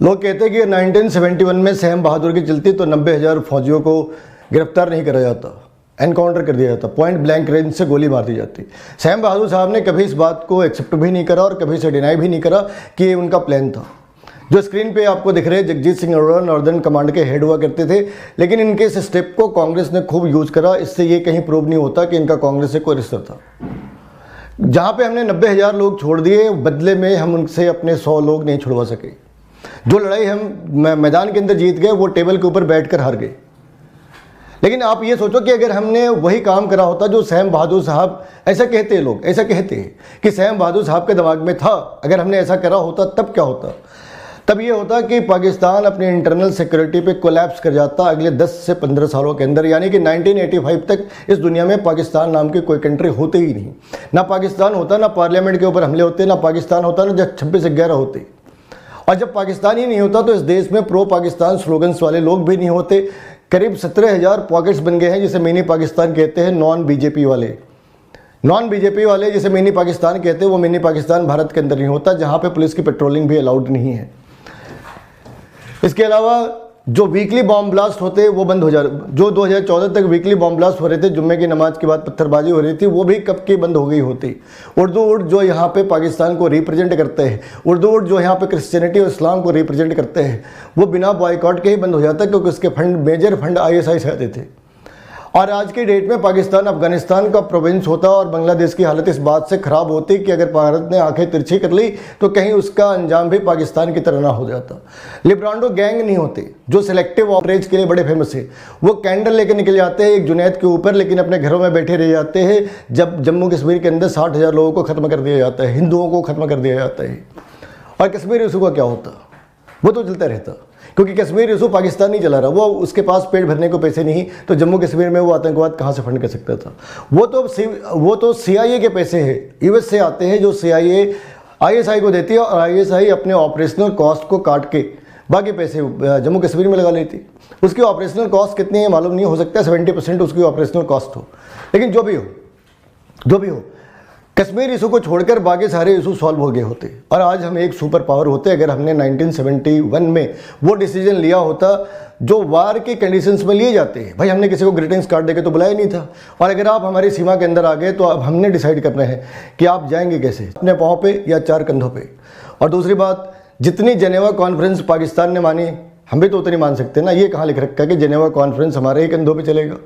लोग कहते हैं कि 1971 में सैम बहादुर की चलती तो 90,000 फौजियों को गिरफ्तार नहीं करा जाता, एनकाउंटर कर दिया जाता, पॉइंट ब्लैंक रेंज से गोली मार दी जाती। सैम बहादुर साहब ने कभी इस बात को एक्सेप्ट भी नहीं करा और कभी इसे डिनाई भी नहीं करा कि ये उनका प्लान था। जो स्क्रीन पे आपको दिख रहे हैं, जगजीत सिंह अरोड़ा नॉर्दर्न कमांड के हेड हुआ करते थे, लेकिन इनके इस स्टेप को कांग्रेस ने खूब यूज करा। इससे ये कहीं प्रूव नहीं होता कि इनका कांग्रेस से कोई रिश्ता था। जहाँ पे हमने 90,000 लोग छोड़ दिए, बदले में हम उनसे अपने 100 लोग नहीं छुड़वा सके। जो लड़ाई हम मैदान के अंदर जीत गए, वो टेबल के ऊपर बैठकर हार गए। लेकिन आप ये सोचो कि अगर हमने वही काम करा होता जो सैम बहादुर साहब, ऐसा कहते हैं लोग, ऐसा कहते हैं कि सैम बहादुर साहब के दिमाग में था, अगर हमने ऐसा करा होता तब क्या होता? तब ये होता कि पाकिस्तान अपनी इंटरनल सिक्योरिटी पे कोलैप्स कर जाता अगले 10 से 15 सालों के अंदर। यानी कि 1985 तक इस दुनिया में पाकिस्तान नाम की कोई कंट्री होती ही नहीं। ना पाकिस्तान होता, ना पार्लियामेंट के ऊपर हमले होते, ना पाकिस्तान होता, ना 26/11 होते। और जब पाकिस्तान ही नहीं होता तो इस देश में प्रो पाकिस्तान स्लोगन्स वाले लोग भी नहीं होते। करीब 17,000 पॉकेट्स बन गए हैं जिसे मिनी पाकिस्तान कहते हैं। नॉन बीजेपी वाले जिसे मिनी पाकिस्तान कहते हैं, वो मिनी पाकिस्तान भारत के अंदर नहीं होता, जहाँ पे पुलिस की पेट्रोलिंग भी अलाउड नहीं है। इसके अलावा जो वीकली बॉम्ब ब्लास्ट होते हैं वो बंद हो जा रहे। जो 2014 तक वीकली बॉम्ब ब्लास्ट हो रहे थे, जुम्मे की नमाज के बाद पत्थरबाजी हो रही थी, वो भी कब की बंद हो गई होती। उर्दू उर्द जो यहाँ पे पाकिस्तान को रिप्रेजेंट करते हैं, उर्दू उर्द जो यहाँ पे क्रिश्चियनिटी और इस्लाम को रिप्रेजेंट करते हैं, वो बिना बॉयकॉट के ही बंद हो जाता, क्योंकि उसके फंड, मेजर फंड ISI से आते थे। और आज की डेट में पाकिस्तान अफगानिस्तान का प्रोविंस होता और बांग्लादेश की हालत इस बात से ख़राब होती कि अगर भारत ने आंखें तिरछी कर ली तो कहीं उसका अंजाम भी पाकिस्तान की तरह ना हो जाता। लिब्रांडो गैंग नहीं होते जो सिलेक्टिव ऑपरेज के लिए बड़े फेमस है। वो कैंडल लेकर निकल जाते हैं एक जुनैद के ऊपर, लेकिन अपने घरों में बैठे रह जाते हैं जब जम्मू कश्मीर के अंदर 60,000 लोगों को ख़त्म कर दिया जाता है, हिंदुओं को ख़त्म कर दिया जाता है। और कश्मीर इशू का क्या होता? वो तो चलता रहता, क्योंकि कश्मीर इशू पाकिस्तान नहीं चला रहा। वो उसके पास पेट भरने को पैसे नहीं, तो जम्मू कश्मीर में वो आतंकवाद कहाँ से फंड कर सकता था? वो तो CIA के पैसे हैं, US से आते हैं, जो CIA ISI को देती है और ISI अपने ऑपरेशनल कॉस्ट को काट के बाकी पैसे जम्मू कश्मीर में लगा लेती। उसकी ऑपरेशनल कॉस्ट कितनी है मालूम नहीं, हो सकता है 70% उसकी ऑपरेशनल कॉस्ट हो। लेकिन जो भी हो कश्मीर इशू को छोड़कर बाकी सारे इशू सॉल्व हो गए होते और आज हम एक सुपर पावर होते अगर हमने 1971 में वो डिसीजन लिया होता जो वार के कंडीशंस में लिए जाते हैं। भाई हमने किसी को ग्रीटिंग्स कार्ड देके तो बुलाया नहीं था, और अगर आप हमारी सीमा के अंदर आ गए तो अब हमने डिसाइड करना है कि आप जाएंगे कैसे, अपने पाँव पे या 4 कंधों पे। और दूसरी बात, जितनी जेनेवा कॉन्फ्रेंस पाकिस्तान ने मानी, हम भी तो उतनी मान सकते हैं ना। ये कहाँ लिख रखा है कि जेनेवा कॉन्फ्रेंस हमारे ही कंधों पर चलेगा?